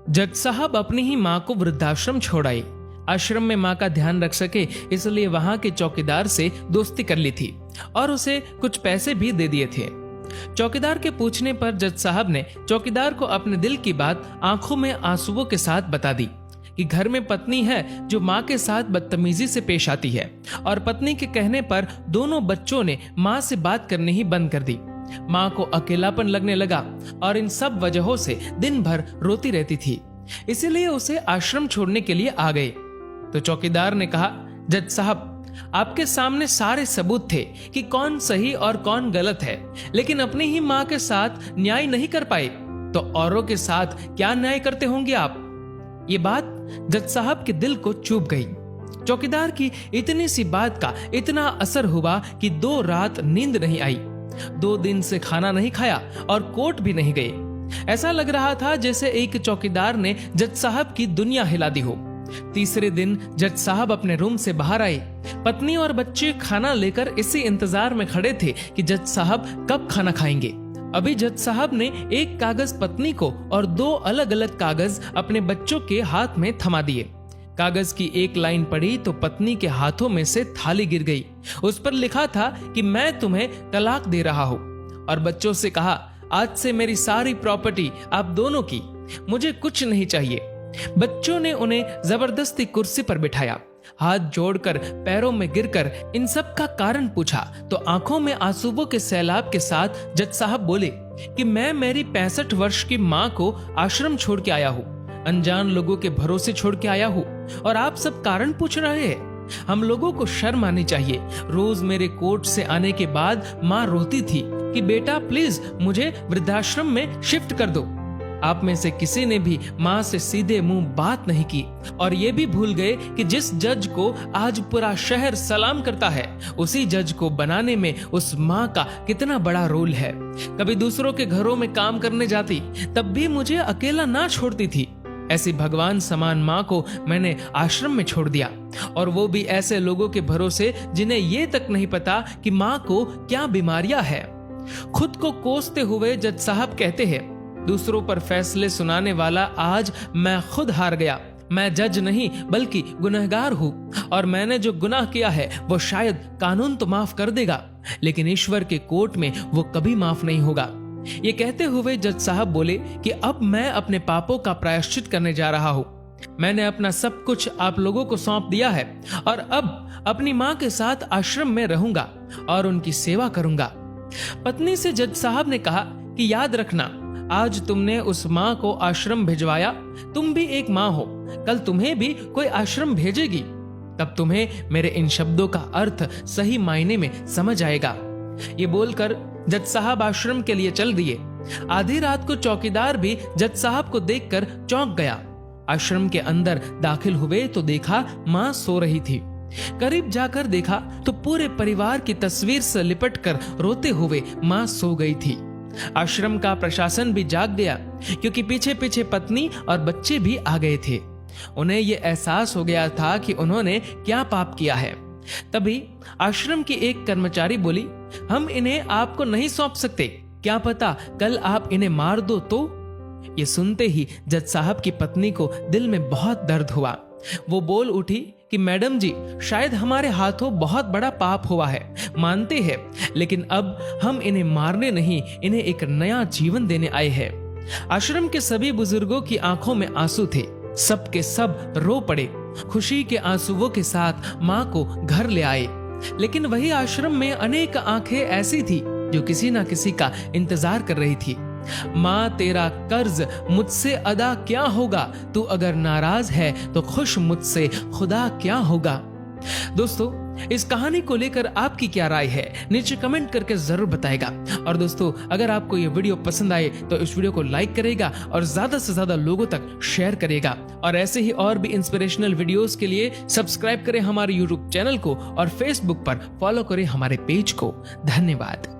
जज साहब अपनी ही माँ को वृद्धाश्रम छोड़ आए। आश्रम में माँ का ध्यान रख सके इसलिए वहां के चौकीदार से दोस्ती कर ली थी और उसे कुछ पैसे भी दे दिए थे। चौकीदार के पूछने पर जज साहब ने चौकीदार को अपने दिल की बात आंखों में आंसुओं के साथ बता दी कि घर में पत्नी है जो माँ के साथ बदतमीजी से पेश आती है और पत्नी के कहने पर दोनों बच्चों ने माँ से बात करनी ही बंद कर दी। माँ को अकेलापन लगने लगा और इन सब वजहों से दिन भर रोती रहती थी, इसीलिए उसे आश्रम छोड़ने के लिए आ गए। तो चौकीदार ने कहा, जज साहब आपके सामने सारे सबूत थे कि कौन सही और कौन गलत है, लेकिन अपनी ही माँ के साथ न्याय नहीं कर पाए तो औरों के साथ क्या न्याय करते होंगे आप। ये बात जज साहब के दिल को चुभ गई। चौकीदार की इतनी सी बात का इतना असर हुआ कि 2 रात नींद नहीं आई, 2 दिन से खाना नहीं खाया और कोर्ट भी नहीं गए। ऐसा लग रहा था जैसे एक चौकीदार ने जज साहब की दुनिया हिला दी हो। तीसरे दिन जज साहब अपने रूम से बाहर आए। पत्नी और बच्चे खाना लेकर इसी इंतजार में खड़े थे कि जज साहब कब खाना खाएंगे। अभी जज साहब ने एक कागज पत्नी को और 2 अलग अलग कागज अपने बच्चों के हाथ में थमा दिए। कागज की एक लाइन पढ़ी तो पत्नी के हाथों में से थाली गिर गई। उस पर लिखा था कि मैं तुम्हें तलाक दे रहा हूं, और बच्चों से कहा, आज से मेरी सारी प्रॉपर्टी आप दोनों की, मुझे कुछ नहीं चाहिए। बच्चों ने उन्हें जबरदस्ती कुर्सी पर बिठाया। हाथ जोड़कर पैरों में गिरकर इन सब का कारण पूछा तो आंखों में आंसुओं के सैलाब के साथ जज साहब बोले कि मैं मेरी 65 वर्ष की माँ को आश्रम छोड़ के आया हूँ, अनजान लोगों के भरोसे छोड़ के आया हूँ, और आप सब कारण पूछ रहे हैं। हम लोगों को शर्म आनी चाहिए। रोज मेरे कोर्ट से आने के बाद माँ रोती थी कि बेटा प्लीज मुझे वृद्धाश्रम में शिफ्ट कर दो। आप में से किसी ने भी माँ से सीधे मुंह बात नहीं की और ये भी भूल गए कि जिस जज को आज पूरा शहर सलाम करता है, उसी जज को बनाने में उस माँ का कितना बड़ा रोल है। कभी दूसरों के घरों में काम करने जाती तब भी मुझे अकेला ना छोड़ती थी। ऐसी भगवान समान माँ को मैंने आश्रम में छोड़ दिया, और वो भी ऐसे लोगों के भरोसे जिन्हें ये तक नहीं पता कि माँ को क्या बीमारियां है। खुद को कोसते हुए जज साहब कहते हैं, दूसरों पर फैसले सुनाने वाला आज मैं खुद हार गया। मैं जज नहीं बल्कि गुनहगार हूँ, और मैंने जो गुनाह किया है वो शायद कानून तो माफ कर देगा, लेकिन ईश्वर के कोर्ट में वो कभी माफ नहीं होगा। ये कहते हुए जज साहब बोले कि अब मैं अपने पापों का प्रायश्चित करने जा रहा हूँ। मैंने अपना सब कुछ आप लोगों को सौंप दिया है और अब अपनी माँ के साथ आश्रम में रहूंगा और उनकी सेवा करूंगा। पत्नी से जज साहब ने कहा कि याद रखना, आज तुमने उस माँ को आश्रम भिजवाया, तुम भी एक माँ हो, कल तुम्हें भी कोई आश्रम भेजेगी, तब तुम्हें मेरे इन शब्दों का अर्थ सही मायने में समझ आएगा। ये बोलकर जज साहब आश्रम के लिए चल दिए। आधी रात को चौकीदार भी जज साहब को देखकर चौंक गया। आश्रम के अंदर दाखिल हुए तो देखा माँ सो रही थी। करीब जाकर देखा तो पूरे परिवार की तस्वीर से लिपटकर रोते हुए माँ सो गई थी। आश्रम का प्रशासन भी जाग गया, क्योंकि पीछे पीछे पत्नी और बच्चे भी आ गए थे। उन्हें यह एहसास हो गया था कि उन्होंने क्या पाप किया है। तभी आश्रम की एक कर्मचारी बोली, हम इन्हें आपको नहीं सौंप सकते, क्या पता कल आप इन्हें मार दो तो। ये सुनते ही जज साहब की पत्नी को दिल में बहुत दर्द हुआ। वो बोल उठी कि मैडम जी, शायद हमारे हाथों बहुत बड़ा पाप हुआ है, मानते हैं, लेकिन अब हम इन्हें मारने नहीं, इन्हें एक नया जीवन देने आए हैं। आश्रम के सभी बुजुर्गों की आंखों में आंसू थे। सब के सब रो पड़े। खुशी के आंसुओं के साथ माँ को घर ले आए। लेकिन वही आश्रम में अनेक आंखें ऐसी थी जो किसी ना किसी का इंतजार कर रही थी। माँ, तेरा कर्ज मुझसे अदा क्या होगा, तू अगर नाराज है तो खुश मुझसे खुदा क्या होगा। दोस्तों, इस कहानी को लेकर आपकी क्या राय है, नीचे कमेंट करके जरूर बताएगा। और दोस्तों, अगर आपको ये वीडियो पसंद आए तो इस वीडियो को लाइक करेगा और ज्यादा से ज्यादा लोगों तक शेयर करेगा। और ऐसे ही और भी इंस्पिरेशनल वीडियोस के लिए सब्सक्राइब करें हमारे यूट्यूब चैनल को और फेसबुक पर फॉलो करें हमारे पेज को। धन्यवाद।